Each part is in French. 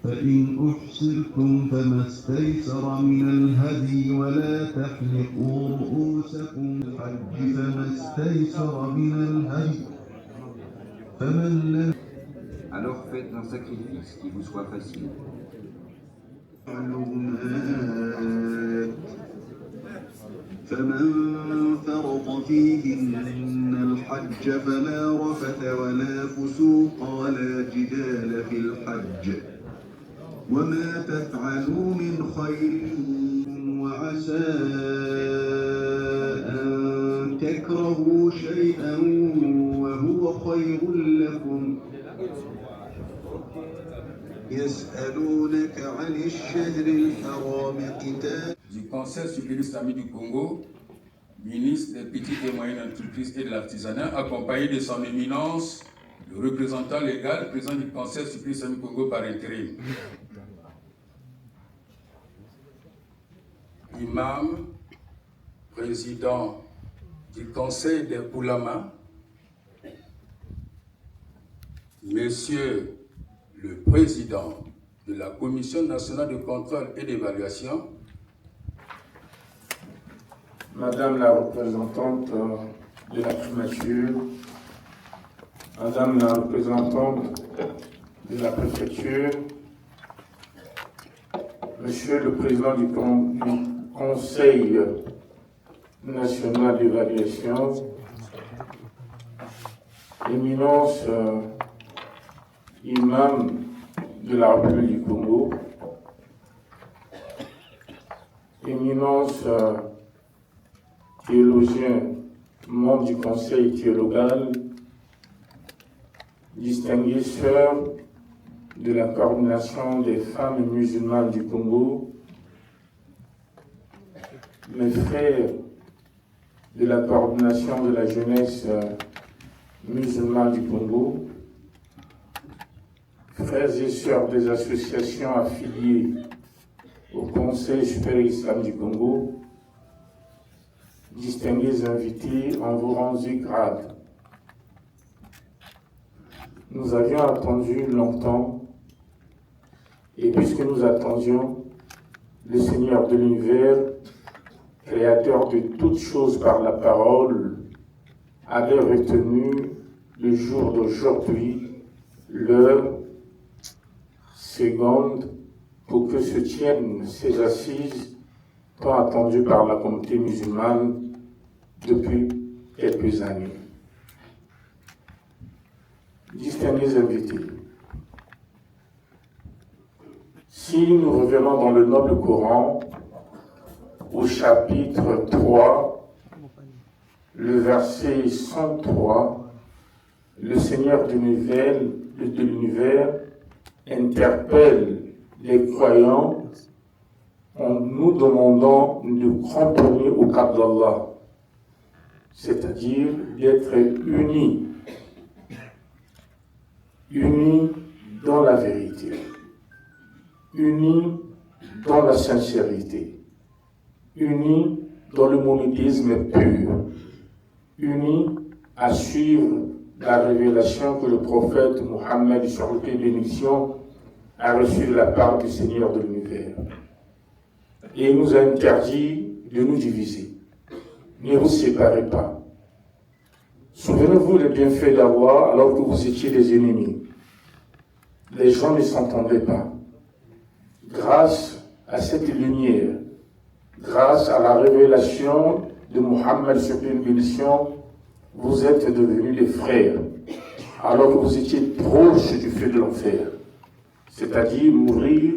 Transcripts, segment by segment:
فإن أحصرتم فما استيسر من الهدي ولا تحلقوا رؤوسكم الحج فما استيسر من الهدي فمن لم Alors faites un sacrifice qui vous soit facile. فمن فرض فيهن الحج فلا رفث ولا فسوق ولا جدال في الحج وما تفعلوا من خير وعسى أن تكرهوا شيئا وهو خير لكم يسألونك عن الشهر الحرام قتال Du Conseil supérieur islamique du Congo, ministre des petites et moyennes entreprises et de l'artisanat, accompagné de son éminence, le représentant légal, président du Conseil supérieur islamique du Congo par intérim. Imam, président du Conseil des Oulama, Monsieur le Président de la Commission nationale de contrôle et d'évaluation, Madame la représentante de la primature, Madame la représentante de la préfecture, Monsieur le Président du Conseil national d'évaluation, Éminence Imam de la République du Congo, Éminence théologien, membre du Conseil théologal, distinguées sœurs de la coordination des femmes musulmanes du Congo, mes frères de la coordination de la jeunesse musulmane du Congo, frères et sœurs des associations affiliées au Conseil supérieur islamique du Congo, distingués invités en vos rangs et grades. Nous avions attendu longtemps, et puisque nous attendions, le Seigneur de l'univers, créateur de toutes choses par la parole, avait retenu le jour d'aujourd'hui, l'heure, seconde, pour que se tiennent ces assises tant attendues par la communauté musulmane depuis quelques années. Distingués invités, si nous revenons dans le noble Coran, au chapitre 3, le verset 103, le Seigneur de l'univers interpelle les croyants en nous demandant de cramponner au cap d'Allah, c'est-à-dire d'être unis dans la vérité, unis dans la sincérité, unis dans le monothéisme pur, unis à suivre la révélation que le prophète Mohammed, sur le pays de bénédiction, a reçue de la part du Seigneur de l'univers. Et il nous a interdit de nous diviser. Ne vous séparez pas. Souvenez-vous des bienfaits d'Allah alors que vous étiez des ennemis. Les gens ne s'entendaient pas. Grâce à cette lumière, grâce à la révélation de Mohammed sur une bénédiction, vous êtes devenus des frères, alors que vous étiez proches du feu de l'enfer, c'est-à-dire mourir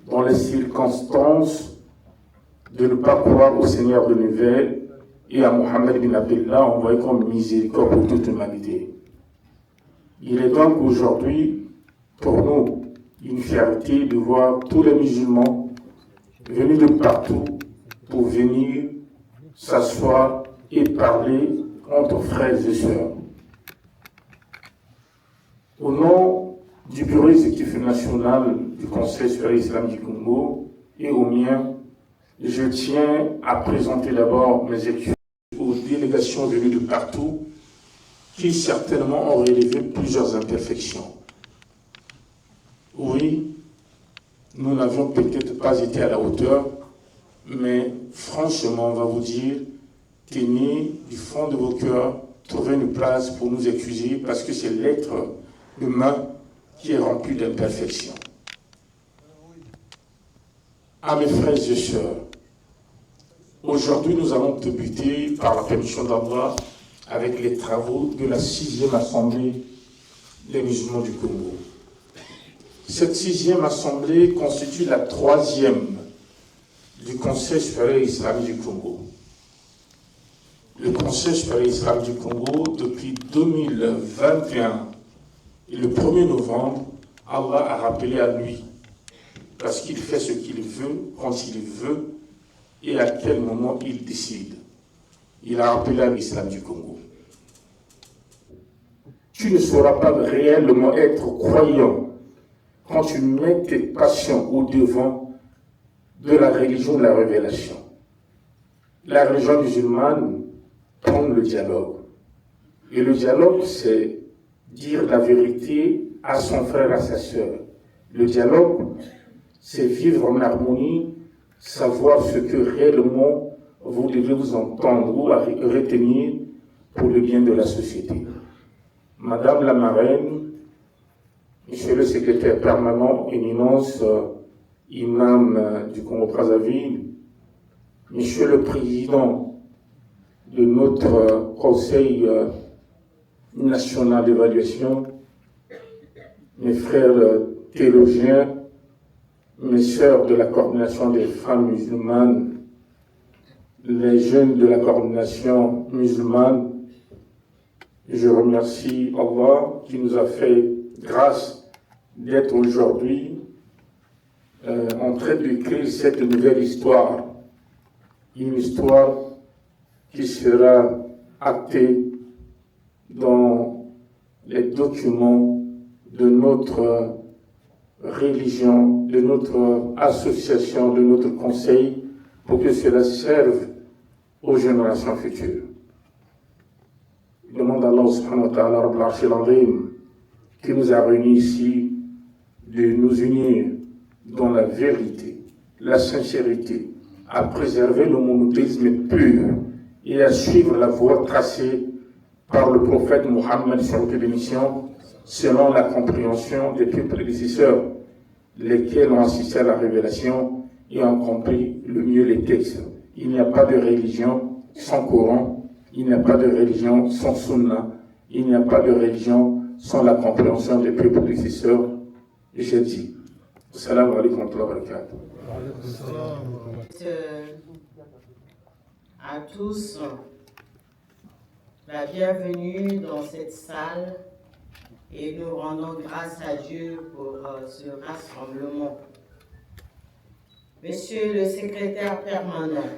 dans les circonstances de ne pas croire au Seigneur de l'univers et à Mohammed bin Abdullah envoyé comme miséricorde pour toute l'humanité. Il est donc aujourd'hui, pour nous, une fierté de voir tous les musulmans venus de partout pour venir s'asseoir et parler entre frères et sœurs. Au nom du Bureau exécutif national du Conseil supérieur islamique du Congo et au mien, je tiens à présenter d'abord mes excuses aux délégations venues de partout qui certainement ont relevé plusieurs imperfections. Oui, nous n'avions peut-être pas été à la hauteur, mais franchement, on va vous dire, tenez du fond de vos cœurs, trouvez une place pour nous accuser, parce que c'est l'être humain qui est rempli d'imperfections. À mes frères et sœurs, aujourd'hui nous allons débuter, par la permission d'Allah, avec les travaux de la 6e Assemblée des musulmans du Congo. Cette 6e Assemblée constitue la 3e du Conseil supérieur islamique du Congo. Le Conseil supérieur islamique du Congo, depuis 2021 et le 1er novembre, Allah a rappelé à lui, parce qu'il fait ce qu'il veut, quand il veut, et à quel moment il décide. Il a rappelé à l'islam du Congo. Tu ne sauras pas réellement être croyant quand tu mets tes passions au devant de la religion de la révélation. La religion musulmane prône le dialogue. Et le dialogue, c'est dire la vérité à son frère, à sa sœur. Le dialogue, c'est vivre en harmonie, savoir ce que réellement vous devez vous entendre ou retenir pour le bien de la société. Madame la marraine, Monsieur le secrétaire permanent, éminence, imam du Congo-Brazzaville, Monsieur le président de notre conseil national d'évaluation, mes frères théologiens, mes sœurs de la coordination des femmes musulmanes, les jeunes de la coordination musulmane, je remercie Allah qui nous a fait grâce d'être aujourd'hui en train d'écrire cette nouvelle histoire, une histoire qui sera actée dans les documents de notre religion, de notre association, de notre conseil, pour que cela serve aux générations futures. Je demande à Allah subhanahu wa ta'ala, Rabbul Arshil Azim, qui nous a réunis ici, de nous unir dans la vérité, la sincérité, à préserver le monothéisme pur et à suivre la voie tracée par le prophète Mohammed sur le bénédiction, selon la compréhension des plus prédécesseurs, lesquels ont assisté à la révélation et ont compris le mieux les textes. Il n'y a pas de religion sans Coran, il n'y a pas de religion sans Sunna, il n'y a pas de religion sans la compréhension des plus prédécesseurs. Et j'ai dit, Assalamu alaikum wa rahmatullahi wa barakatuh. À tous, la bienvenue dans cette salle et nous rendons grâce à Dieu pour ce rassemblement. Monsieur le secrétaire permanent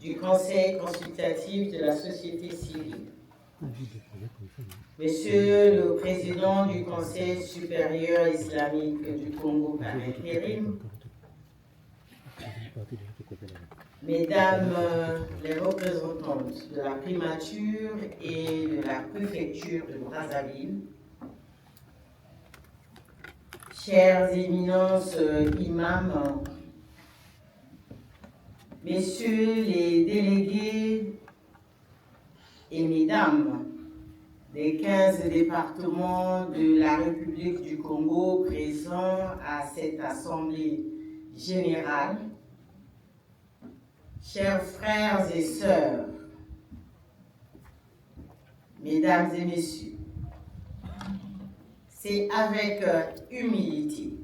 du Conseil consultatif de la société civile, Monsieur le président du Conseil supérieur islamique du Congo par intérim, Mesdames les représentantes de la primature et de la préfecture de Brazzaville, chères éminences imams, messieurs les délégués et mesdames des 15 départements de la République du Congo présents à cette assemblée générale, chers frères et sœurs, mesdames et messieurs, c'est avec humilité,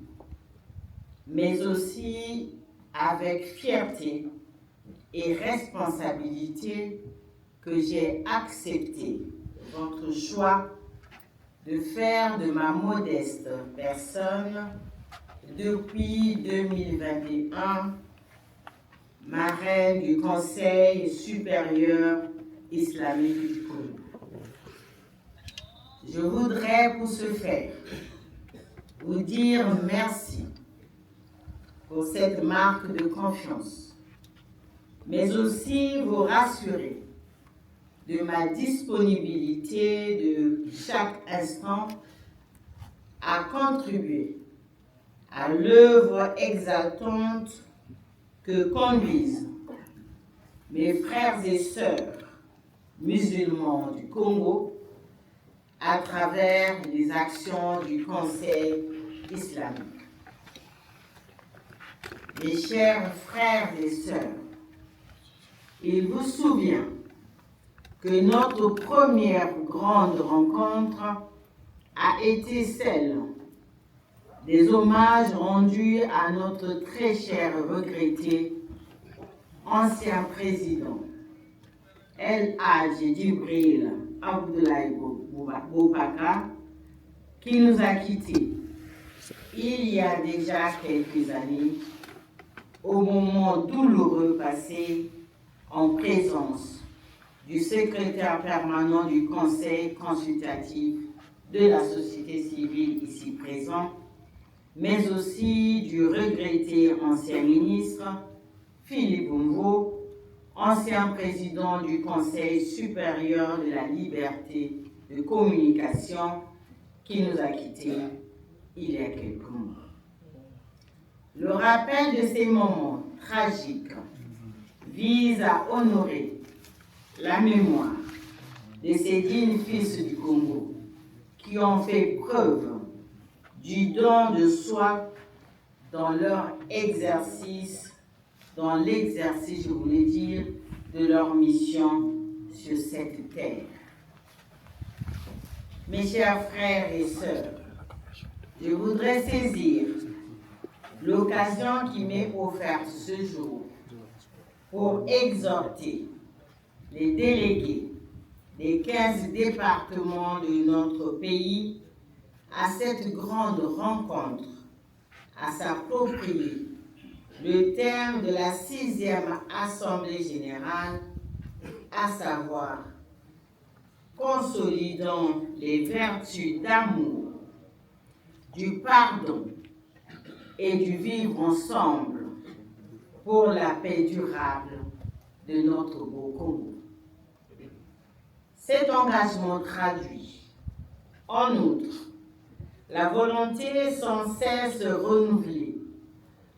mais aussi avec fierté et responsabilité que j'ai accepté votre choix de faire de ma modeste personne depuis 2021 marraine du Conseil supérieur islamique du Congo. Je voudrais pour ce faire vous dire merci pour cette marque de confiance, mais aussi vous rassurer de ma disponibilité de chaque instant à contribuer à l'œuvre exaltante que conduisent mes frères et sœurs musulmans du Congo à travers les actions du Conseil islamique. Mes chers frères et sœurs, il vous souvient que notre première grande rencontre a été celle des hommages rendus à notre très cher regretté ancien président El Hadji Djibril Abdoulaye Boubacar, qui nous a quittés il y a déjà quelques années, au moment douloureux passé en présence du secrétaire permanent du Conseil consultatif de la société civile ici présent, mais aussi du regretté ancien ministre Philippe Mvo, ancien président du Conseil supérieur de la liberté de communication, qui nous a quittés il y a quelques mois. Le rappel de ces moments tragiques vise à honorer la mémoire de ces dignes fils du Congo qui ont fait preuve du don de soi dans l'exercice, je voulais dire, de leur mission sur cette terre. Mes chers frères et sœurs, je voudrais saisir l'occasion qui m'est offerte ce jour pour exhorter les délégués des 15 départements de notre pays à cette grande rencontre, à s'approprier le terme de la 6e Assemblée générale, à savoir consolidant les vertus d'amour, du pardon et du vivre ensemble pour la paix durable de notre beau Congo. Cet engagement traduit, en outre, la volonté sans cesse renouvelée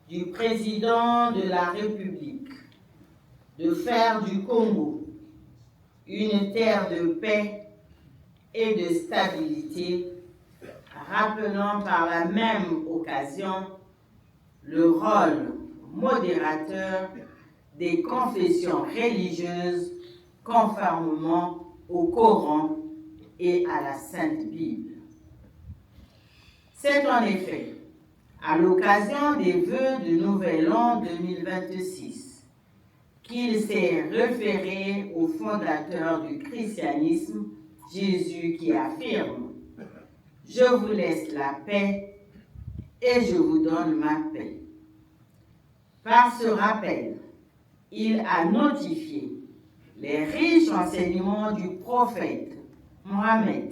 du président de la République de faire du Congo une terre de paix et de stabilité, rappelant par la même occasion le rôle modérateur des confessions religieuses conformément au Coran et à la Sainte Bible. C'est en effet à l'occasion des vœux de Nouvel An 2026 qu'il s'est référé au fondateur du christianisme, Jésus, qui affirme « Je vous laisse la paix et je vous donne ma paix ». Par ce rappel, il a notifié les riches enseignements du prophète Mohammed,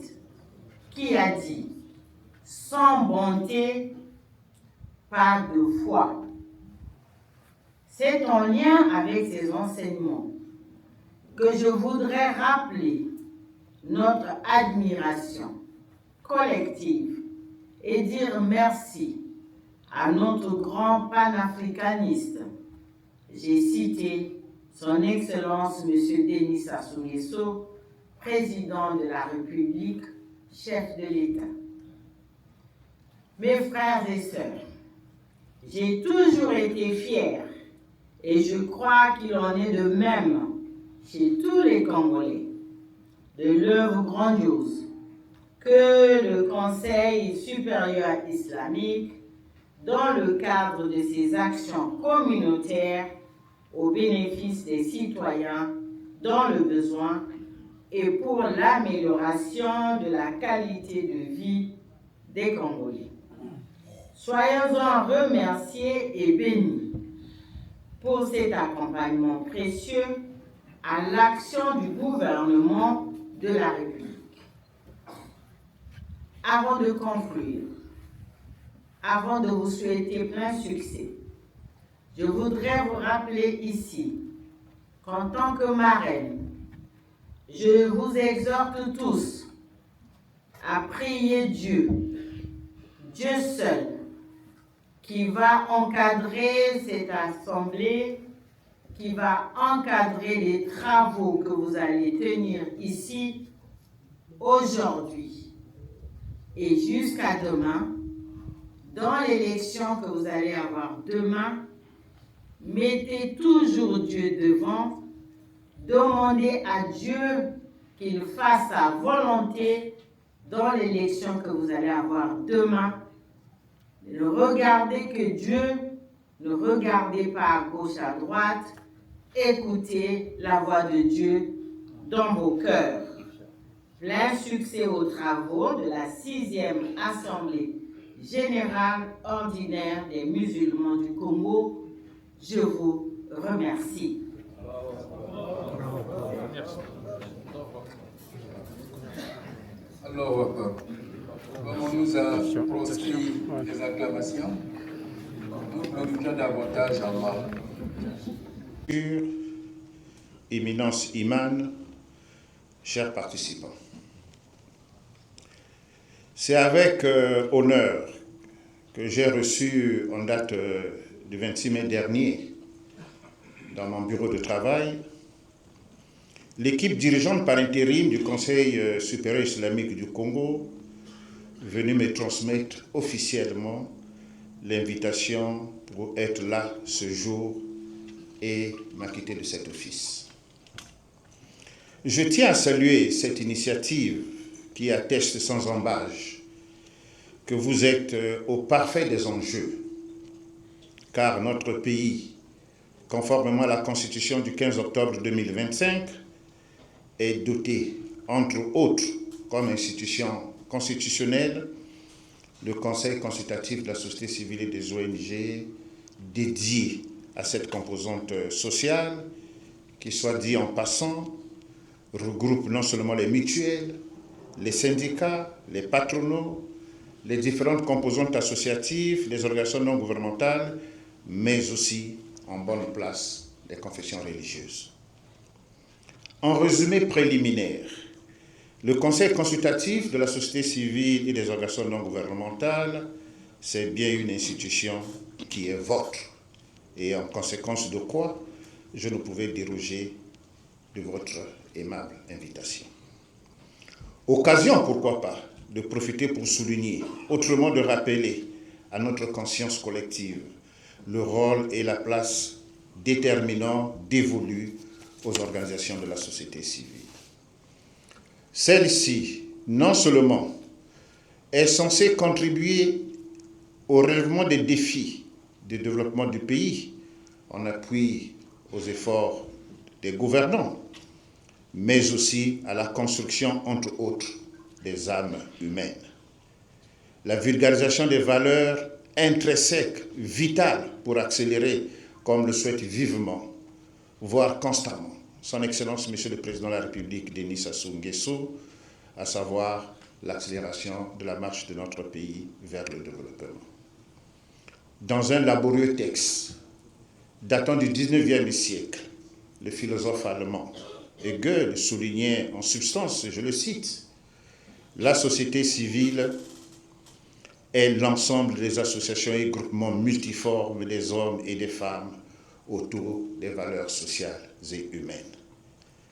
qui a dit « Sans bonté, pas de foi ». C'est en lien avec ces enseignements que je voudrais rappeler notre admiration collective et dire merci à notre grand panafricaniste. J'ai cité son Excellence M. Denis Sassou Nguesso, président de la République, chef de l'État. Mes frères et sœurs, j'ai toujours été fière, et je crois qu'il en est de même chez tous les Congolais, de l'œuvre grandiose que le Conseil supérieur islamique, dans le cadre de ses actions communautaires au bénéfice des citoyens dans le besoin et pour l'amélioration de la qualité de vie des Congolais. Soyons-en remerciés et bénis pour cet accompagnement précieux à l'action du gouvernement de la République. Avant de conclure, avant de vous souhaiter plein succès, je voudrais vous rappeler ici qu'en tant que marraine, je vous exhorte tous à prier Dieu, Dieu seul, qui va encadrer cette assemblée, qui va encadrer les travaux que vous allez tenir ici aujourd'hui et jusqu'à demain. Dans l'élection que vous allez avoir demain, mettez toujours Dieu devant, demandez à Dieu qu'il fasse sa volonté dans l'élection que vous allez avoir demain. Ne regardez que Dieu, ne regardez pas à gauche, à droite, écoutez la voix de Dieu dans vos cœurs. Plein succès aux travaux de la 6e Assemblée générale ordinaire des musulmans du Congo. Je vous remercie. Alors, comme on nous a proscrit des acclamations, nous glorifions davantage Allah. Éminence Iman, chers participants, c'est avec honneur que j'ai reçu en date du 26 mai dernier, dans mon bureau de travail, l'équipe dirigeante par intérim du Conseil supérieur islamique du Congo, venue me transmettre officiellement l'invitation pour être là ce jour et m'acquitter de cet office. Je tiens à saluer cette initiative qui atteste sans embâche que vous êtes au parfait des enjeux, car notre pays, conformément à la Constitution du 15 octobre 2025, est doté, entre autres, comme institution constitutionnelle, le Conseil consultatif de la société civile et des ONG dédié à cette composante sociale, qui, soit dit en passant, regroupe non seulement les mutuelles, les syndicats, les patronaux, les différentes composantes associatives, les organisations non gouvernementales, mais aussi, en bonne place, les confessions religieuses. En résumé préliminaire, le Conseil consultatif de la société civile et des organisations non gouvernementales, c'est bien une institution qui est votre, et en conséquence de quoi je ne pouvais déroger de votre aimable invitation. Occasion, pourquoi pas, de profiter pour souligner, autrement de rappeler à notre conscience collective le rôle et la place déterminants dévolus aux organisations de la société civile. Celle-ci, non seulement est censée contribuer au relèvement des défis de développement du pays en appui aux efforts des gouvernants, mais aussi à la construction, entre autres, des âmes humaines. La vulgarisation des valeurs intrinsèques, vitales pour accélérer, comme le souhaite vivement, voire constamment, Son Excellence, Monsieur le Président de la République, Denis Sassou Nguesso, à savoir l'accélération de la marche de notre pays vers le développement. Dans un laborieux texte datant du 19e siècle, le philosophe allemand Hegel soulignait en substance, je le cite, « La société civile est l'ensemble des associations et groupements multiformes des hommes et des femmes autour des valeurs sociales et humaines. »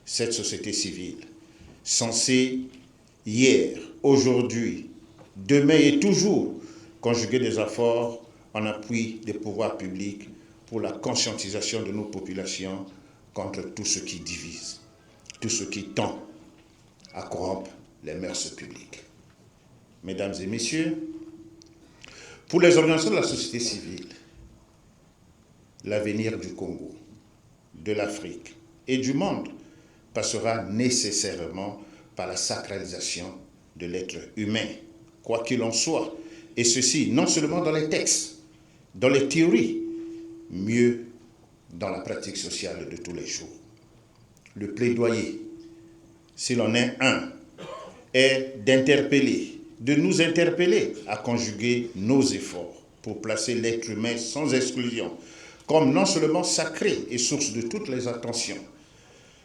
Cette société civile, censée hier, aujourd'hui, demain et toujours conjuguer des efforts en appui des pouvoirs publics pour la conscientisation de nos populations contre tout ce qui divise, tout ce qui tend à corrompre les mœurs publiques. Mesdames et messieurs, pour les organisations de la société civile, l'avenir du Congo, de l'Afrique et du monde passera nécessairement par la sacralisation de l'être humain, quoi qu'il en soit, et ceci non seulement dans les textes, dans les théories, mieux dans la pratique sociale de tous les jours. Le plaidoyer, s'il en est un, est d'interpeller, de nous interpeller à conjuguer nos efforts pour placer l'être humain sans exclusion, comme non seulement sacré et source de toutes les attentions,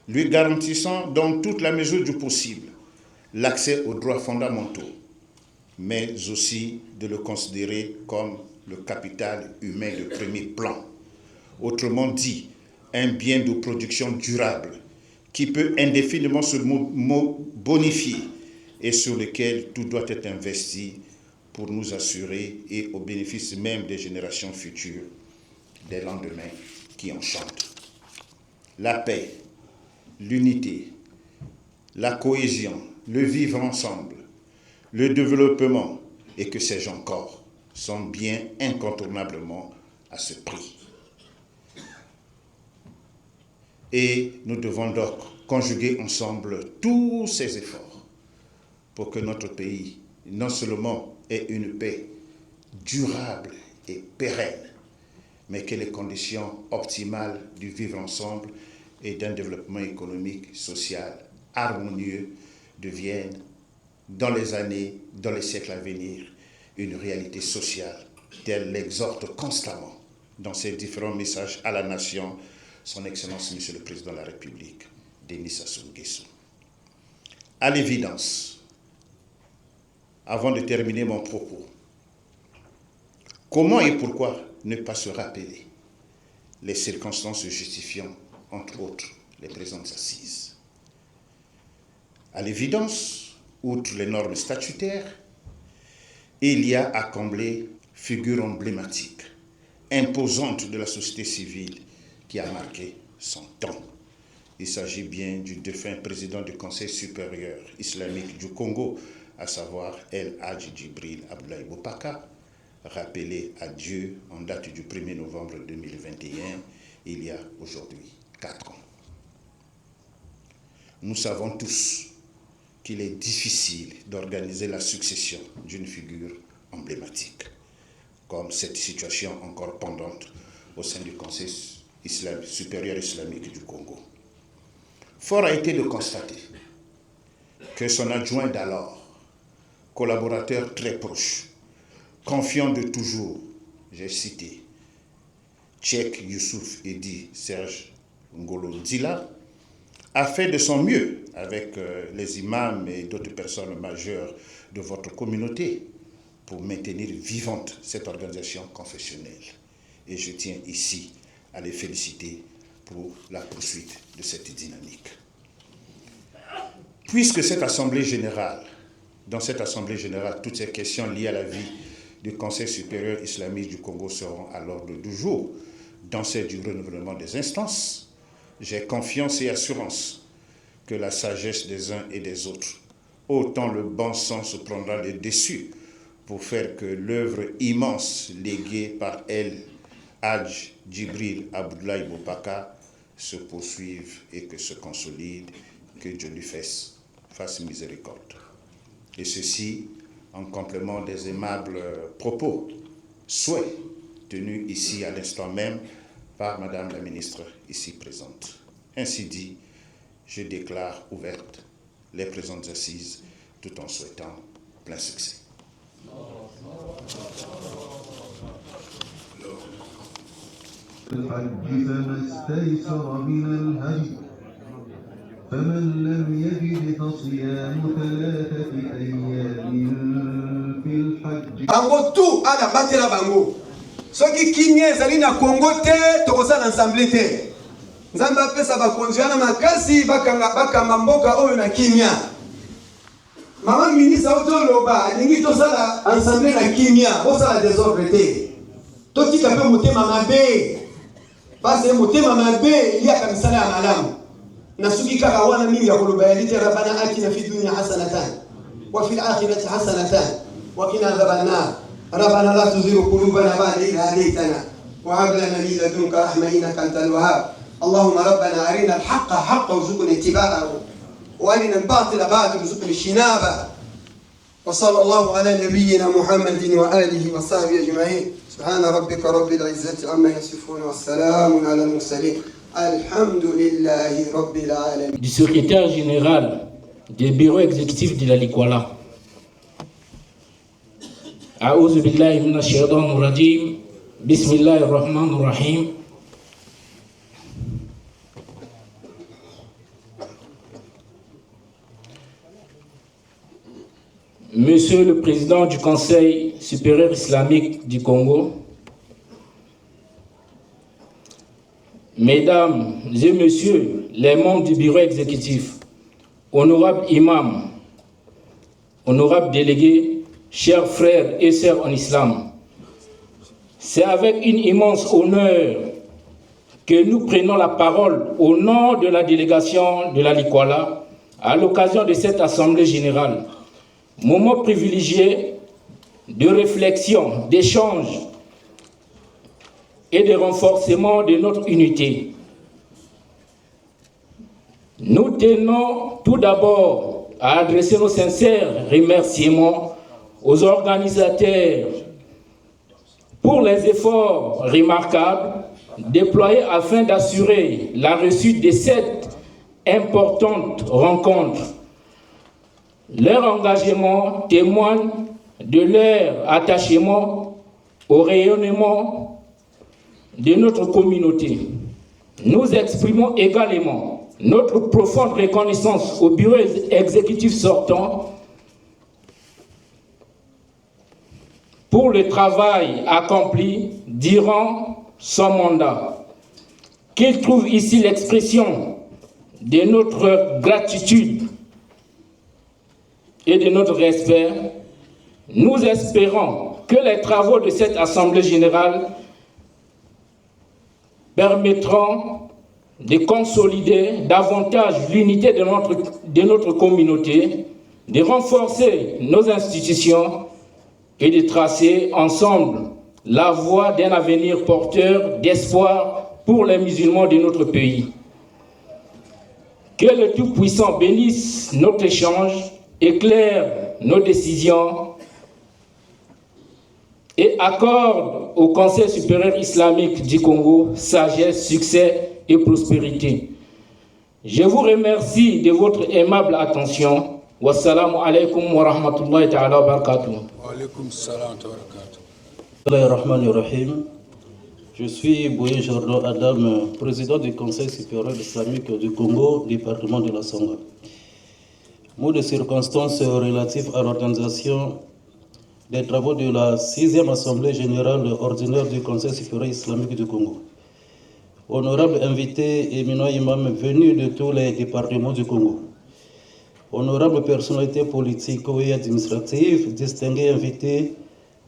lui garantissant dans toute la mesure du possible l'accès aux droits fondamentaux, mais aussi de le considérer comme le capital humain de premier plan. Autrement dit, un bien de production durable qui peut indéfiniment se bonifier et sur lequel tout doit être investi pour nous assurer, et au bénéfice même des générations futures, des lendemains qui enchantent. La paix, l'unité, la cohésion, le vivre ensemble, le développement et que sais-je encore sont bien incontournablement à ce prix. Et nous devons donc conjuguer ensemble tous ces efforts pour que notre pays non seulement ait une paix durable et pérenne, mais que les conditions optimales du vivre ensemble et d'un développement économique, social, harmonieux deviennent, dans les années, dans les siècles à venir, une réalité sociale, telle l'exhorte constamment dans ses différents messages à la nation, son Excellence Monsieur le Président de la République, Denis Sassou Nguesso. À l'évidence, avant de terminer mon propos, comment et pourquoi ne pas se rappeler les circonstances justifiant, entre autres, les présentes assises? À l'évidence, outre les normes statutaires, il y a à combler figure emblématique, imposante de la société civile qui a marqué son temps. Il s'agit bien du défunt président du Conseil supérieur islamique du Congo, à savoir El Hadji Djibril Abdoulaye Bopaka, rappelé à Dieu en date du 1er novembre 2021, il y a aujourd'hui 4 ans. Nous savons tous qu'il est difficile d'organiser la succession d'une figure emblématique, comme cette situation encore pendante au sein du Conseil supérieur islamique du Congo. Fort a été de constater que son adjoint d'alors, collaborateur très proche, confiant de toujours, j'ai cité, Cheikh Youssouf Edi Serge Ngolo Dila, a fait de son mieux avec les imams et d'autres personnes majeures de votre communauté pour maintenir vivante cette organisation confessionnelle. Et je tiens ici à les féliciter pour la poursuite de cette dynamique. Puisque cette Assemblée générale, dans cette Assemblée générale, toutes ces questions liées à la vie du Conseil supérieur islamique du Congo seront à l'ordre du jour, dans celle du renouvellement des instances, j'ai confiance et assurance que la sagesse des uns et des autres, autant le bon sens prendra le dessus pour faire que l'œuvre immense léguée par El Hadji Djibril Abdoulaye Bopaka se poursuive et que se consolide, que Dieu lui fasse miséricorde. Et ceci en complément des aimables propos, souhaits tenus ici à l'instant même par Madame la ministre ici présente. Ainsi dit, je déclare ouvertes les présentes assises tout en souhaitant plein succès. الحج فما استيسر من الهدي فمن لم يجد فصيام 3 أيام في الحج. bango tu ala batela bango soki kimia ezali na Congo te tokosala ensemble te nzambe apesa bakonzi wana makasi bakanga mboka oyo na kimia. Mama ministre otoloba alingi tosala ensemble na kimia osala désordre te totika mpe motema mabe pase motema mabe liaka misala ya malamu nasuki kaka wana mingi ya koloba yali te rabana atina fi dunya hasanatan wa fil akhirati hasanatan wa qina adhaban nar ربنا لا تزغ قلوبنا بعد إذ هديتنا وهب لنا من لدنك رحمة إنك أنت الوهاب اللهم ربنا أرنا الحق حقا وارزقنا اتباعه وأرنا الباطل باطلا وارزقنا اجتنابه وصلى الله على نبينا محمد وآله وصحبه أجمعين سبحان ربك رب العزة عما يصفون والسلام على المرسلين الحمد لله رب العالمين. Du secrétaire général du bureau exécutif de la Likwala. أعوذ بالله من الشيطان الرجيم بسم الله الرحمن الرحيم Monsieur le Président du Conseil supérieur islamique du Congo, Mesdames et Messieurs les membres du bureau exécutif, honorables imams, honorables délégués, chers frères et sœurs en islam, c'est avec une immense honneur que nous prenons la parole au nom de la délégation de la Likwala à l'occasion de cette Assemblée générale. Moment privilégié de réflexion, d'échange et de renforcement de notre unité. Nous tenons tout d'abord à adresser nos sincères remerciements aux organisateurs pour les efforts remarquables déployés afin d'assurer la réussite de cette importante rencontre. Leur engagement témoigne de leur attachement au rayonnement de notre communauté. Nous exprimons également notre profonde reconnaissance au bureau exécutif sortant pour le travail accompli durant son mandat, qu'il trouve ici l'expression de notre gratitude et de notre respect. Nous espérons que les travaux de cette Assemblée générale permettront de consolider davantage l'unité de notre communauté, de renforcer nos institutions et de tracer ensemble la voie d'un avenir porteur d'espoir pour les musulmans de notre pays. Que le Tout-Puissant bénisse notre échange, éclaire nos décisions et accorde au Conseil supérieur islamique du Congo sagesse, succès et prospérité. Je vous remercie de votre aimable attention. Wassalamu alaikum wa rahmatullahi ta'ala wa barakatuh. Wa alaikum salam wa barakatuh. Je suis Bouye Jordan Adam, président du Conseil supérieur islamique du Congo, département de la Songa. Mot de circonstances relatifs à l'organisation des travaux de la 6e Assemblée générale ordinaire du Conseil supérieur islamique du Congo. Honorables invités, éminents imams venus de tous les départements du Congo. Honorables personnalités politiques et administratives, distingués invités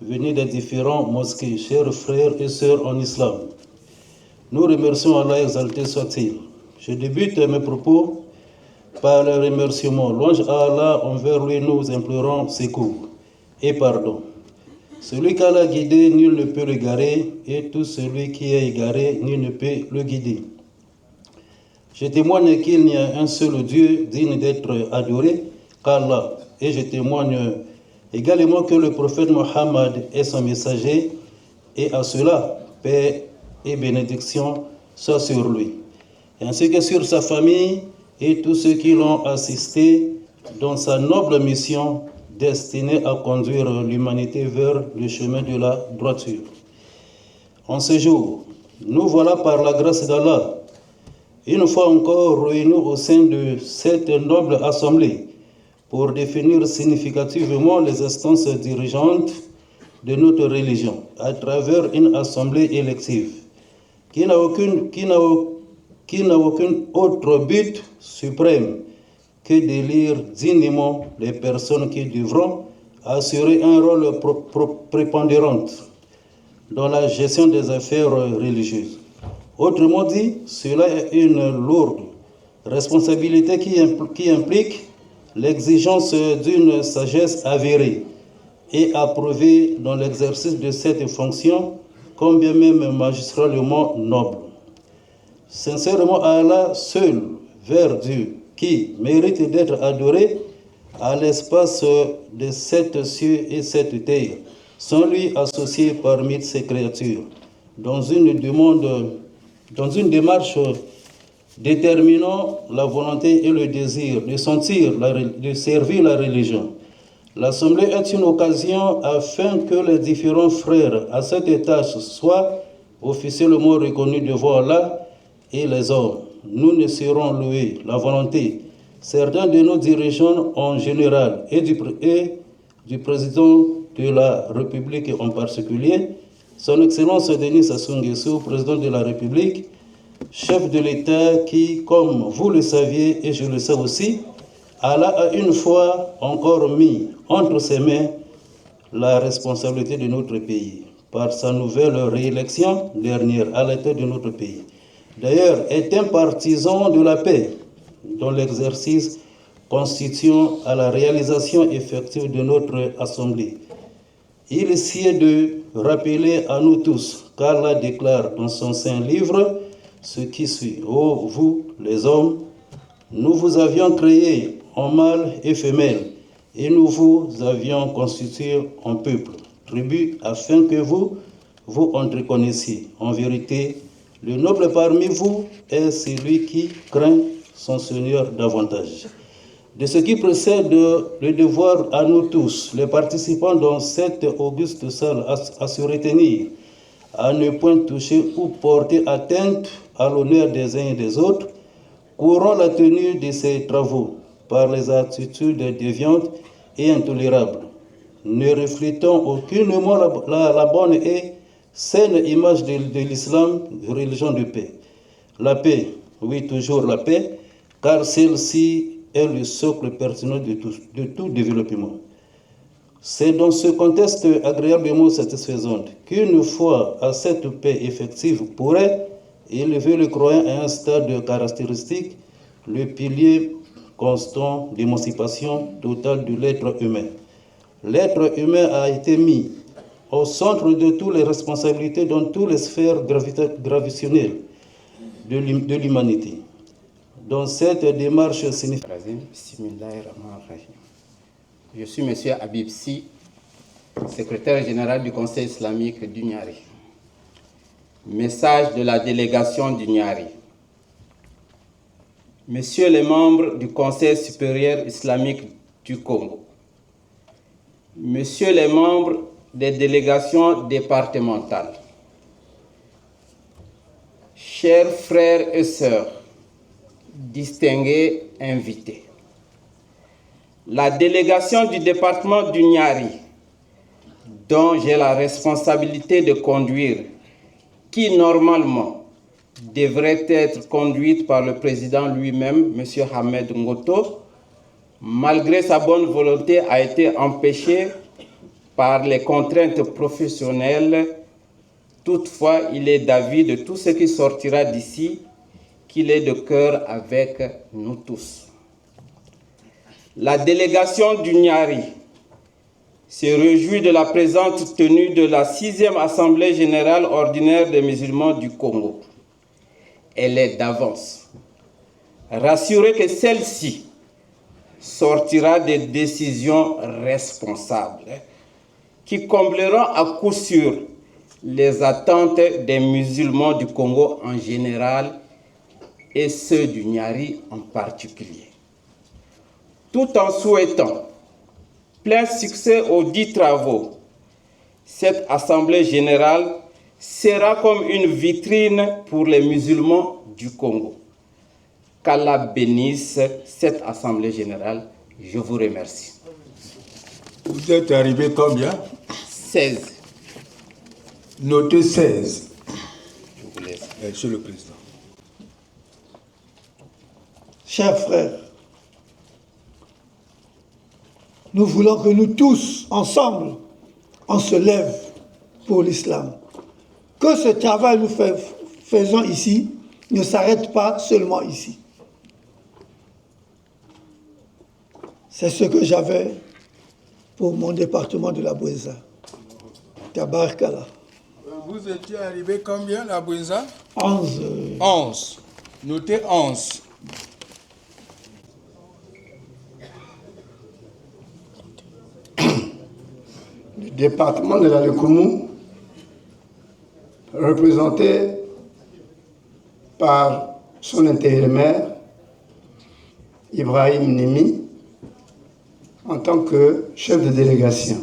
venus des différents mosquées, chers frères et sœurs en islam. Nous remercions Allah exalté soit-il. Je débute mes propos par le remerciement. Louange à Allah, envers lui nous implorons secours et pardon. Celui qu'Allah a guidé, nul ne peut l'égarer, et tout celui qui est égaré, nul ne peut le guider. Je témoigne qu'il n'y a un seul Dieu digne d'être adoré qu'Allah, et je témoigne également que le prophète Mohammed est son messager, et à cela, paix et bénédiction soient sur lui, ainsi que sur sa famille et tous ceux qui l'ont assisté dans sa noble mission destinée à conduire l'humanité vers le chemin de la droiture. En ce jour, nous voilà par la grâce d'Allah, une fois encore réunis au sein de cette noble assemblée pour définir significativement les instances dirigeantes de notre religion à travers une assemblée élective qui n'a aucun autre but suprême que d'élire dignement les personnes qui devront assurer un rôle prépondérant dans la gestion des affaires religieuses. Autrement dit, cela est une lourde responsabilité qui implique l'exigence d'une sagesse avérée et approuvée dans l'exercice de cette fonction, combien même magistralement noble. Sincèrement, Allah seul, vers Dieu, qui mérite d'être adoré à l'espace de sept cieux et sept terres, sans lui associé parmi ses créatures, dans une démarche déterminant la volonté et le désir de servir la religion. L'Assemblée est une occasion afin que les différents frères à cette tâche soient officiellement reconnus devant Allah et les hommes. Nous ne serons loués la volonté, certains de nos dirigeants en général et du président de la République en particulier, son Excellence Denis Sassou Nguesso, président de la République, chef de l'État qui, comme vous le saviez et je le sais aussi, a une fois encore mis entre ses mains la responsabilité de notre pays par sa nouvelle réélection dernière à la tête de notre pays. D'ailleurs, est un partisan de la paix dont l'exercice constituant à la réalisation effective de notre Assemblée. Il essayait de rappeler à nous tous, qu'Allah déclare dans son saint livre, ce qui suit. Ô vous, les hommes, nous vous avions créés en mâle et femelle, et nous vous avions constitué en peuple, tribu, afin que vous vous entreconnaissiez. En vérité, le noble parmi vous est celui qui craint son Seigneur davantage. De ce qui précède le devoir à nous tous, les participants dans cette auguste salle, à se retenir, à ne point toucher ou porter atteinte à l'honneur des uns et des autres, courant la tenue de ces travaux par les attitudes déviantes et intolérables, ne reflétant aucunement la bonne et saine image de l'islam, religion de paix. La paix, oui, toujours la paix, car celle-ci est le socle pertinent de tout développement. C'est dans ce contexte agréablement satisfaisant qu'une fois à cette paix effective pourrait élever le croyant à un stade caractéristique, le pilier constant d'émancipation totale de l'être humain. L'être humain a été mis au centre de toutes les responsabilités dans toutes les sphères gravitationnelles de l'humanité. Dans cette démarche significative, je suis M. Habib Sy, secrétaire général du Conseil islamique du Niari. Message de la délégation du Niari. Messieurs les membres du Conseil supérieur islamique du Congo, Messieurs les membres des délégations départementales, chers frères et sœurs, distingués invités, la délégation du département du Niari, dont j'ai la responsabilité de conduire, qui normalement devrait être conduite par le président lui-même, M. Ahmed Ngoto, malgré sa bonne volonté, a été empêchée par les contraintes professionnelles. Toutefois, il est d'avis de tout ce qui sortira d'ici qu'il est de cœur avec nous tous. La délégation du Niari se réjouit de la présente tenue de la 6e Assemblée générale ordinaire des musulmans du Congo. Elle est d'avance rassurée que celle-ci sortira des décisions responsables qui combleront à coup sûr les attentes des musulmans du Congo en général et ceux du Niari en particulier. Tout en souhaitant plein succès aux 10 travaux, cette Assemblée générale sera comme une vitrine pour les musulmans du Congo. Qu'Allah bénisse cette Assemblée générale. Je vous remercie. Vous êtes arrivé combien? 16. Notez 16. Je vous laisse. Monsieur le Président. Chers frères, nous voulons que nous tous, ensemble, on se lève pour l'islam. Que ce travail que nous faisons ici ne s'arrête pas seulement ici. C'est ce que j'avais pour mon département de la Bouéza. Tabarakallah. Vous étiez arrivé combien, la Bouéza? 11. 11. Notez 11. Le département de la Lekoumou, représenté par son intérimaire, Ibrahim Nemi, en tant que chef de délégation.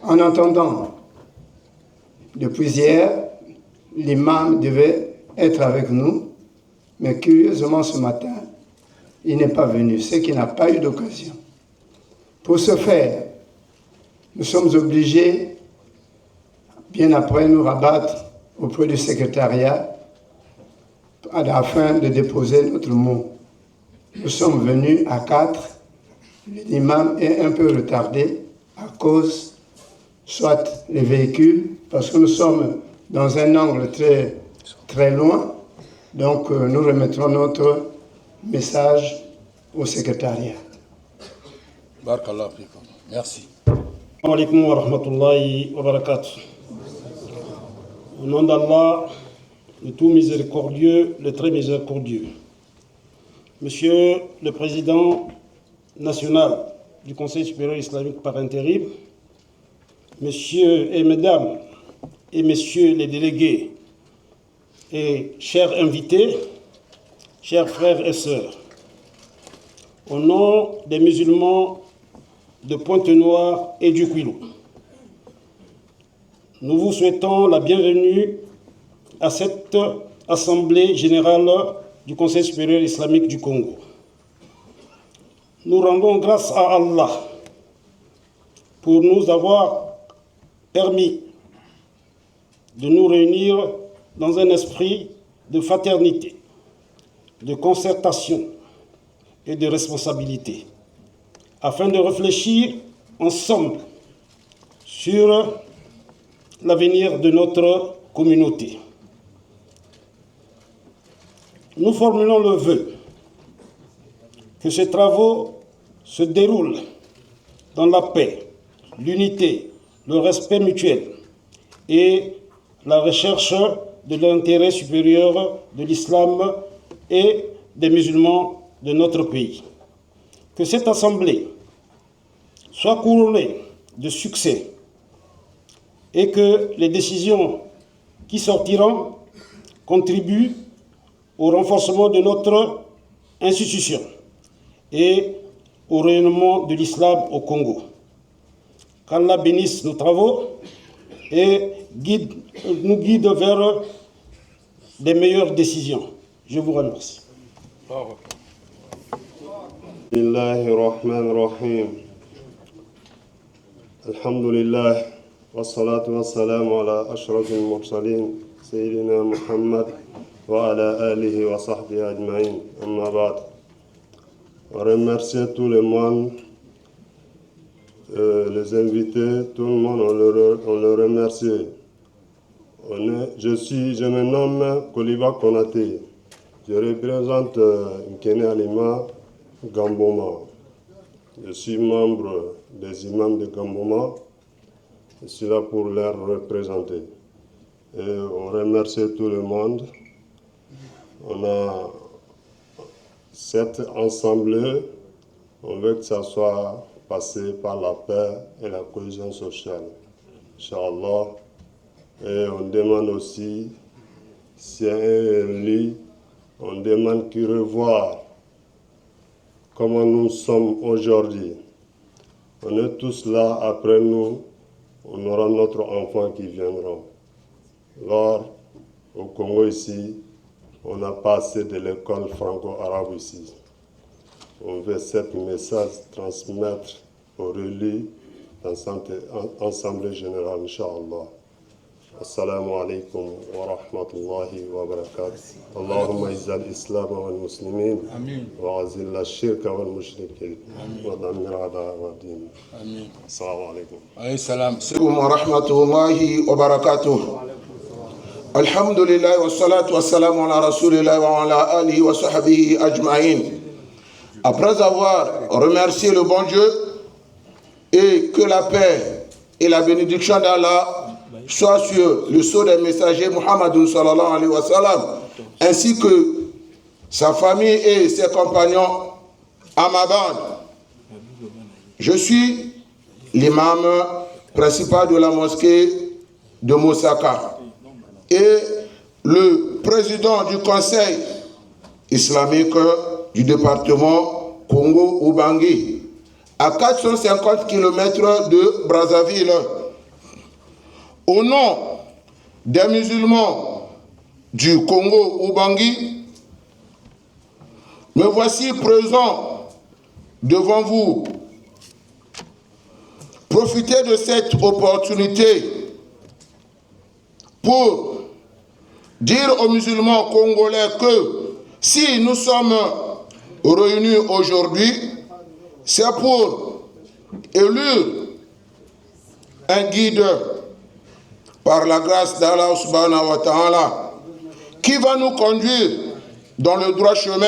En attendant, depuis hier, l'imam devait être avec nous, mais curieusement ce matin, il n'est pas venu, ce qui n'a pas eu d'occasion. Pour ce faire, nous sommes obligés, bien après, nous rabattre auprès du secrétariat afin de déposer notre mot. Nous sommes venus à 4. L'imam est un peu retardé à cause, soit les véhicules, parce que nous sommes dans un angle très, très loin. Donc, nous remettrons notre message au secrétariat. Barakallah fikum. Merci. Assalamu alaikum wa rahmatullahi wa barakatuh. Au nom d'Allah, le tout miséricordieux, le très miséricordieux. Monsieur le Président national du Conseil supérieur islamique par intérim, Messieurs et Mesdames et Messieurs les délégués et chers invités, chers frères et sœurs, au nom des musulmans de Pointe-Noire et du Kwilu, nous vous souhaitons la bienvenue à cette Assemblée générale du Conseil supérieur islamique du Congo. Nous rendons grâce à Allah pour nous avoir permis de nous réunir dans un esprit de fraternité, de concertation et de responsabilité, afin de réfléchir ensemble sur l'avenir de notre communauté. Nous formulons le vœu que ces travaux se déroulent dans la paix, l'unité, le respect mutuel et la recherche de l'intérêt supérieur de l'islam et des musulmans de notre pays. Que cette assemblée soit couronnée de succès et que les décisions qui sortiront contribuent au renforcement de notre institution et au rayonnement de l'islam au Congo. Qu'Allah bénisse nos travaux et nous guide vers des meilleures décisions. Je vous remercie. Bismillahirrahmanirrahim. Alhamdulillah. Wassalatu wassalamu ala ashrafil mursalin. Sayyidina Muhammad wa ala alihi wa sahbihi ajma'in. Amma ba'd. On remercie tout le monde, les invités, tout le monde, on le remercie. Je me nomme Koliba Konaté. Je représente Nkene Alima Gamboma. Je suis membre des imams de Gamboma. Je suis là pour les représenter. Et on remercie tout le monde. On a cette assemblée, on veut que ça soit passé par la paix et la cohésion sociale. Inch'Allah. Et on demande aussi, si un élu, on demande qu'il revoie comment nous sommes aujourd'hui. On est tous là, après nous, on aura notre enfant qui viendra. Lors, au Congo ici, on n'a pas assez de l'école franco-arabe ici. On veut ce message transmettre aux relais dans cette assemblée générale, Inch'Allah. Assalamu alaikum wa rahmatullahi wa barakatuh. Allahumma izzal islam wal muslimin wa azil al-shirka wal mushrikin wa dammir a'da ad-din. Amin. Assalamu alaikum. Alayhi salam. Wa rahmatullahi wa barakatuh. Alhamdulillah wa salatu wa salamu ala rasulillah wa ala alihi wa sahbihi ajma'in. Après avoir remercié le bon Dieu et que la paix et la bénédiction d'Allah soient sur le sceau des messagers Muhammadun sallallahu alayhi wa sallam, ainsi que sa famille et ses compagnons à ma bande. Je suis l'imam principal de la mosquée de Mosaka et le président du conseil islamique du département Congo-Ubangi, à 450 km de Brazzaville. Au nom des musulmans du Congo-Ubangi, me voici présent devant vous profiter de cette opportunité pour dire aux musulmans congolais que si nous sommes réunis aujourd'hui, c'est pour élire un guide par la grâce d'Allah subhanahu wa ta'ala qui va nous conduire dans le droit chemin.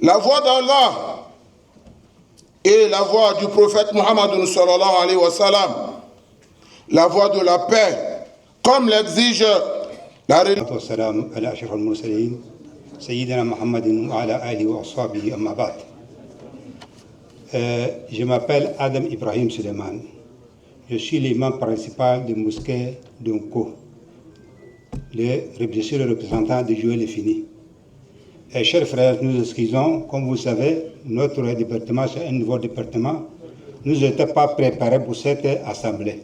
La voie d'Allah et la voie du prophète Muhammad sallallahu alayhi wa sallam, la voie de la paix, comme l'exige la religion. Je m'appelle Adam Ibrahim Suleiman. Je suis l'imam principal de mosquée d'Unko. Je suis le représentant de Joël et Fini. Chers frères, nous excusons, comme vous savez, notre département, c'est un nouveau département. Nous n'étions pas préparés pour cette assemblée.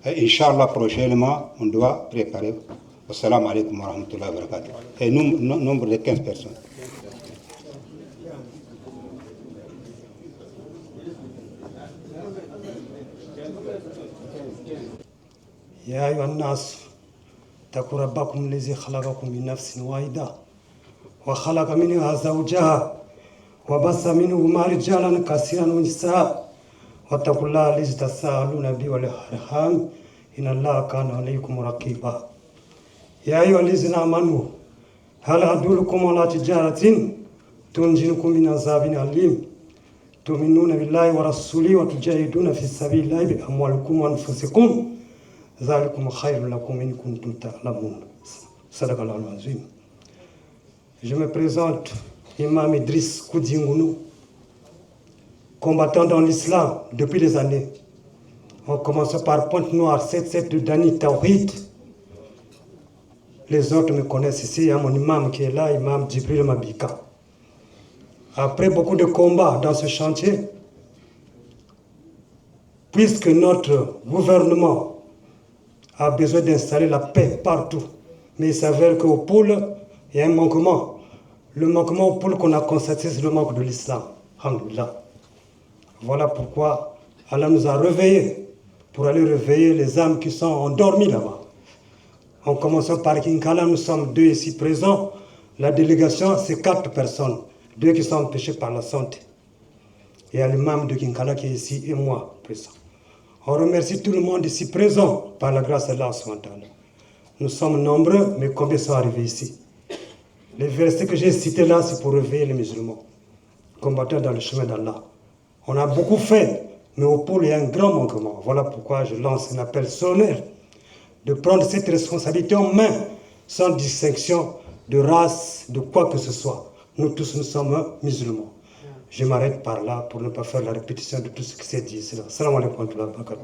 Inch'Allah, prochainement, on doit préparer. Assalamu alaikum wa rahmatullahi wa barakatuh. Et nous, nombre de 15 personnes. يا أيها الناس اتقوا ربكم الذي خلقكم من نفس واحدة وخلق منها زوجها وبث منهما رجالا كثيرا ونساء واتقوا الله الذي تساءلون به والأرحام إن الله كان عليكم رقيبا يا أيها الذين آمنوا هل أدلكم على تجارة تنجيكم من عذاب أليم تؤمنون بالله ورسوله وتجاهدون في سبيل الله بأموالكم وأنفسكم ذلكم خير لكم إن كنتم تعلمون صدق الله العظيم. Je me présente, Imam Idriss Koudingounou, combattant dans l'islam depuis des années. On commence par Pointe-Noire, 7-7 de Dani Tawhid. Les autres me connaissent ici, il y a mon imam qui est là, Imam Djibril Mabika. Après beaucoup de combats dans ce chantier, puisque notre gouvernement a besoin d'installer la paix partout, mais il s'avère qu'au pôle, il y a un manquement. Le manquement au pôle qu'on a constaté, c'est le manque de l'islam. Alhamdulillah. Voilà pourquoi Allah nous a réveillés, pour aller réveiller les âmes qui sont endormies là-bas. En commençant par Kinkala, nous sommes 2 ici présents. La délégation, c'est 4 personnes, 2 qui sont empêchés par la santé. Il y a l'imam de Kinkala qui est ici et moi présent. On remercie tout le monde ici présent par la grâce d'Allah. Nous sommes nombreux, mais combien sont arrivés ici? Les versets que j'ai cités là, c'est pour réveiller les musulmans, combattants dans le chemin d'Allah. On a beaucoup fait, mais au pôle, il y a un grand manquement. Voilà pourquoi je lance un appel solennel de prendre cette responsabilité en main, sans distinction de race, de quoi que ce soit. Nous tous, nous sommes musulmans. Je m'arrête par là pour ne pas faire la répétition de tout ce qui s'est dit. Salam alaikum wa rahmatullahi wa barakatuh.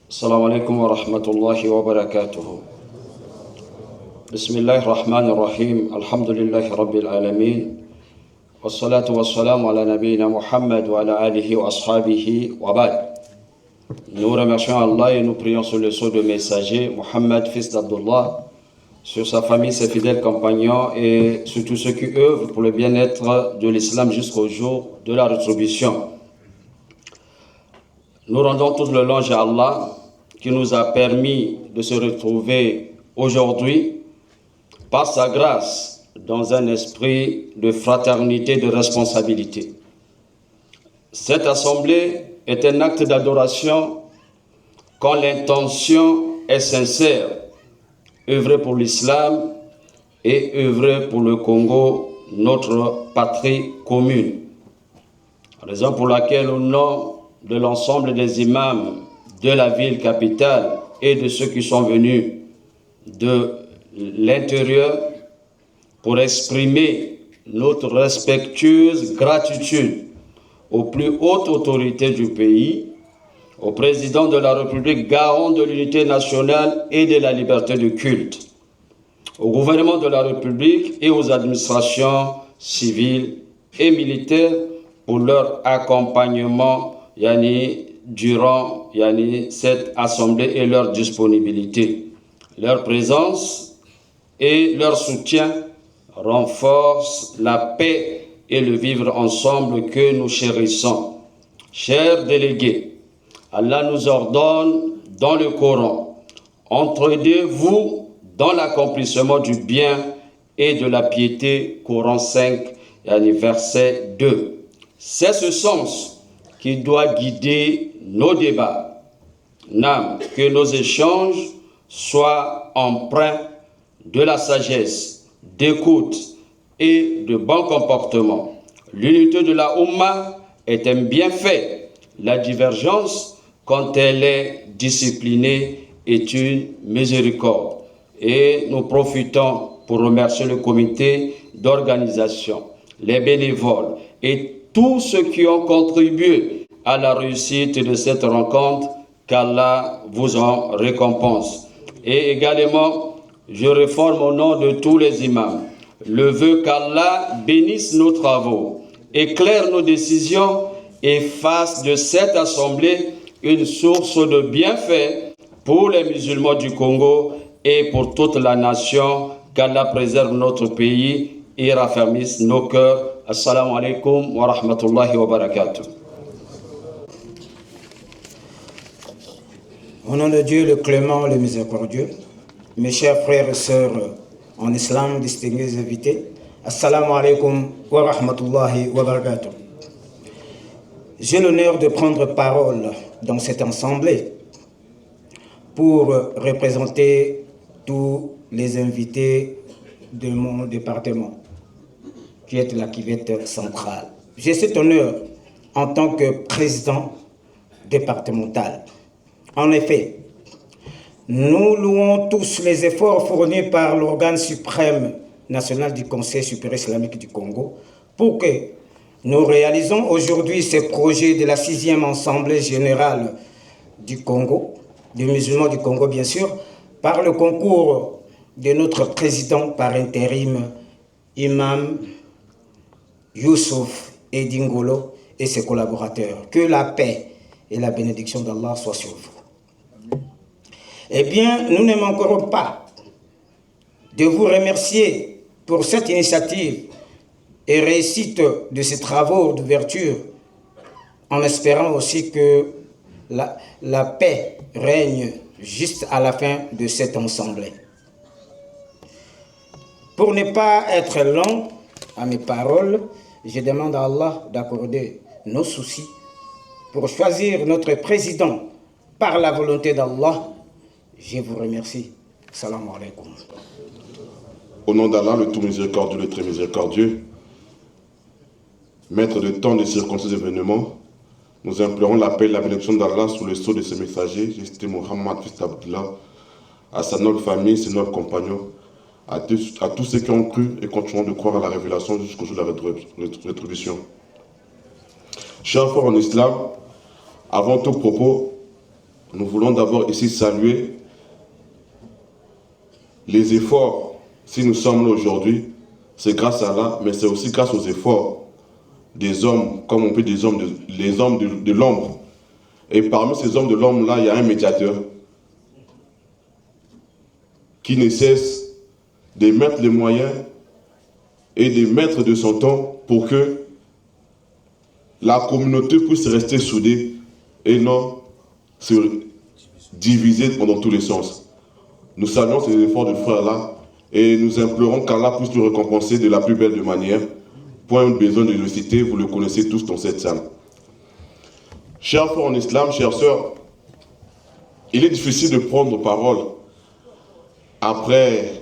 Salam alaikum wa rahmatullahi wa barakatuh. Bismillahir Rahmanir Rahim. Alhamdulillahi Rabbil Alamin. Wassalatu wassalamu ala nabiyyina Muhammad wa ala alihi wa ashabihi wa ba'd. Nous remercions Allah et nous prions sur le sceau de messager, Mohammed, fils d'Abdullah, sur sa famille, ses fidèles compagnons et sur tous ceux qui œuvrent pour le bien-être de l'islam jusqu'au jour de la rétribution. Nous rendons tout le louange à Allah qui nous a permis de se retrouver aujourd'hui par sa grâce dans un esprit de fraternité et de responsabilité. Cette assemblée est un acte d'adoration quand l'intention est sincère. Œuvrer pour l'islam et œuvrer pour le Congo, notre patrie commune. Raison pour laquelle, au nom de l'ensemble des imams de la ville capitale et de ceux qui sont venus de l'intérieur pour exprimer notre respectueuse gratitude aux plus hautes autorités du pays, au président de la République, garant de l'unité nationale et de la liberté de culte, au gouvernement de la République et aux administrations civiles et militaires pour leur accompagnement durant cette assemblée et leur disponibilité. Leur présence et leur soutien renforcent la paix et le vivre ensemble que nous chérissons. Chers délégués, Allah nous ordonne dans le Coran, entraidez-vous dans l'accomplissement du bien et de la piété, Coran 5, verset 2. C'est ce sens qui doit guider nos débats. Que nos échanges soient empreints de la sagesse, d'écoute et de bon comportement. L'unité de la Oumma est un bienfait. La divergence, quand elle est disciplinée, est une miséricorde. Et nous profitons pour remercier le comité d'organisation, les bénévoles et tous ceux qui ont contribué à la réussite de cette rencontre, qu'Allah vous en récompense. Et également, je réforme au nom de tous les imams le vœu qu'Allah bénisse nos travaux, éclaire nos décisions et fasse de cette assemblée une source de bienfaits pour les musulmans du Congo et pour toute la nation. Qu'Allah préserve notre pays et raffermisse nos cœurs. Assalamu alaikum wa rahmatullahi wa barakatuh. Au nom de Dieu, le clément, le miséricordieux, mes chers frères et sœurs en islam, distingués invités, assalamu alaikum wa rahmatullahi wa barakatuh. J'ai l'honneur de prendre parole dans cette assemblée pour représenter tous les invités de mon département, qui est la Kivette centrale. J'ai cet honneur en tant que président départemental. En effet, nous louons tous les efforts fournis par l'organe suprême national du Conseil supérieur islamique du Congo pour que nous réalisons aujourd'hui ce projet de la 6e Assemblée générale du Congo, des musulmans du Congo bien sûr, par le concours de notre président par intérim, Imam Youssouf Edingolo et ses collaborateurs. Que la paix et la bénédiction d'Allah soient sur vous. Eh bien, nous ne manquerons pas de vous remercier pour cette initiative et réussite de ces travaux d'ouverture, en espérant aussi que la paix règne juste à la fin de cette assemblée. Pour ne pas être long à mes paroles, je demande à Allah d'accorder nos soucis pour choisir notre président par la volonté d'Allah. Je vous remercie. Salam alaikum. Au nom d'Allah, le tout miséricordieux, le très miséricordieux, maître de tant de circonstances et événements, nous implorons la paix et la bénédiction d'Allah sous le sceau de ce messager, Jésus Muhammad, fils d'Abdullah, à sa noble famille, ses nobles compagnons, à tous ceux qui ont cru et continueront de croire à la révélation jusqu'au jour de la rétribution. Chers frères en islam, avant tout propos, nous voulons d'abord ici saluer les efforts. Si nous sommes là aujourd'hui, c'est grâce à Allah, mais c'est aussi grâce aux efforts des hommes, comme on peut dire les hommes de l'ombre. Et parmi ces hommes de l'ombre-là, il y a un médiateur qui ne cesse de mettre les moyens et de mettre de son temps pour que la communauté puisse rester soudée et non se diviser dans tous les sens. Nous saluons ces efforts de frères-là et nous implorons qu'Allah puisse nous récompenser de la plus belle de manière. Point besoin de le citer, vous le connaissez tous dans cette salle. Chers frères en islam, chères sœurs, il est difficile de prendre parole après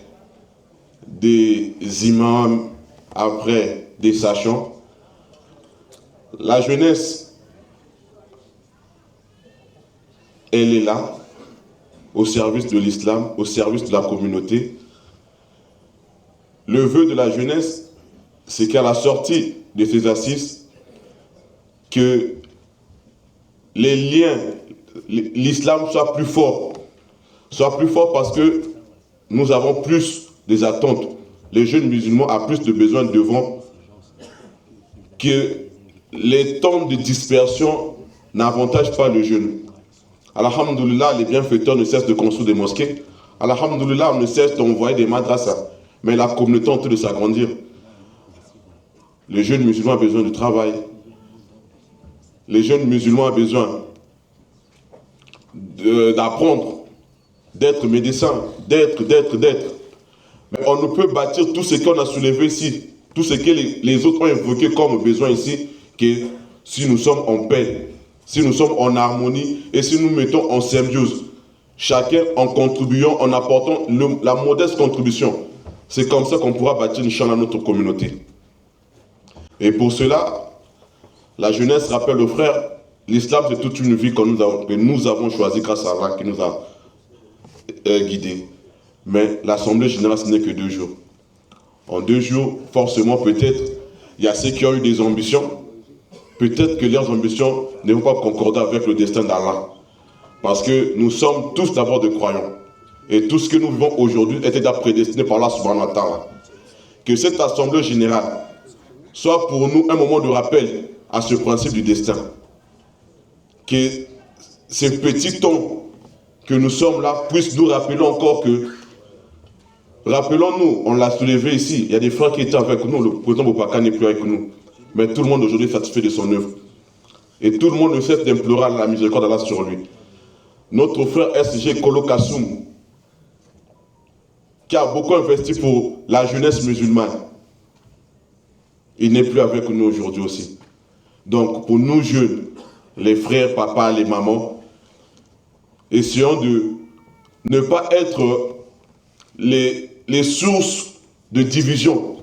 des imams, après des sachants. La jeunesse, elle est là, au service de l'islam, au service de la communauté. Le vœu de la jeunesse, c'est qu'à la sortie de ces assises, que les liens, l'islam soit plus fort parce que nous avons plus des attentes. Les jeunes musulmans ont plus de besoins devant que les temps de dispersion n'avantagent pas le jeune. Alhamdulillah, les bienfaiteurs ne cessent de construire des mosquées. Alhamdulillah, on ne cesse d'envoyer des madrasas. Mais la communauté est en train de s'agrandir. Le jeune musulman a besoin de travail. Les jeunes musulmans ont besoin d'apprendre, d'être médecin, d'être. Mais on ne peut bâtir tout ce qu'on a soulevé ici, tout ce que les autres ont évoqué comme besoin ici, que si nous sommes en paix, si nous sommes en harmonie et si nous mettons en symbiose, chacun en contribuant, en apportant la modeste contribution. C'est comme ça qu'on pourra bâtir une chambre à notre communauté. Et pour cela, la jeunesse rappelle aux frères, l'islam c'est toute une vie que nous avons choisie grâce à Allah qui nous a guidés. Mais l'Assemblée générale, ce n'est que 2 jours. En 2 jours, forcément, peut-être, il y a ceux qui ont eu des ambitions. Peut-être que leurs ambitions ne vont pas concorder avec le destin d'Allah. Parce que nous sommes tous d'abord des croyants. Et tout ce que nous vivons aujourd'hui était déjà prédestiné par Allah subhanahu wa ta'ala. Que cette Assemblée générale soit pour nous un moment de rappel à ce principe du destin. Que ces petits temps que nous sommes là puissent nous rappeler encore que, rappelons-nous, on l'a soulevé ici, il y a des frères qui étaient avec nous, le président Boubacar n'est plus avec nous, mais tout le monde aujourd'hui est satisfait de son œuvre. Et tout le monde ne cesse d'implorer la miséricorde d'Allah sur lui. Notre frère SG Kolo Kassoum, qui a beaucoup investi pour la jeunesse musulmane, il n'est plus avec nous aujourd'hui aussi. Donc, pour nous jeunes, les frères, papas, les mamans, essayons de ne pas être les sources de division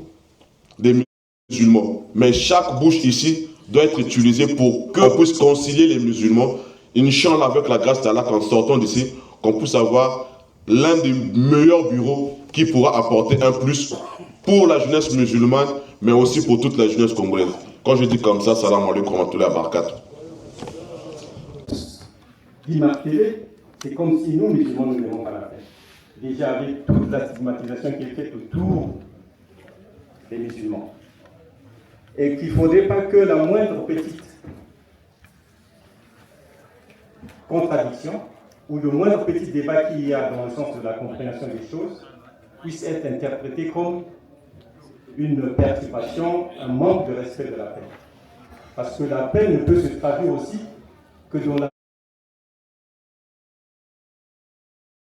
des musulmans. Mais chaque bouche ici doit être utilisée pour qu'on puisse concilier les musulmans. Inch'Allah, avec la grâce d'Allah, qu'en sortant d'ici, qu'on puisse avoir l'un des meilleurs bureaux qui pourra apporter un plus pour la jeunesse musulmane, mais aussi pour toute la jeunesse congolaise. Quand je dis comme ça, salam alaikum wa rahmatullahi wa barakatuh. L'immaculé, c'est comme si nous, musulmans, nous n'aimons pas la paix. Déjà avec toute la stigmatisation qui est faite autour des musulmans. Et qu'il ne faudrait pas que la moindre petite contradiction ou le moindre petit débat qu'il y a dans le sens de la compréhension des choses puisse être interprété comme une perturbation, un manque de respect de la paix. Parce que la paix ne peut se traduire aussi que dans la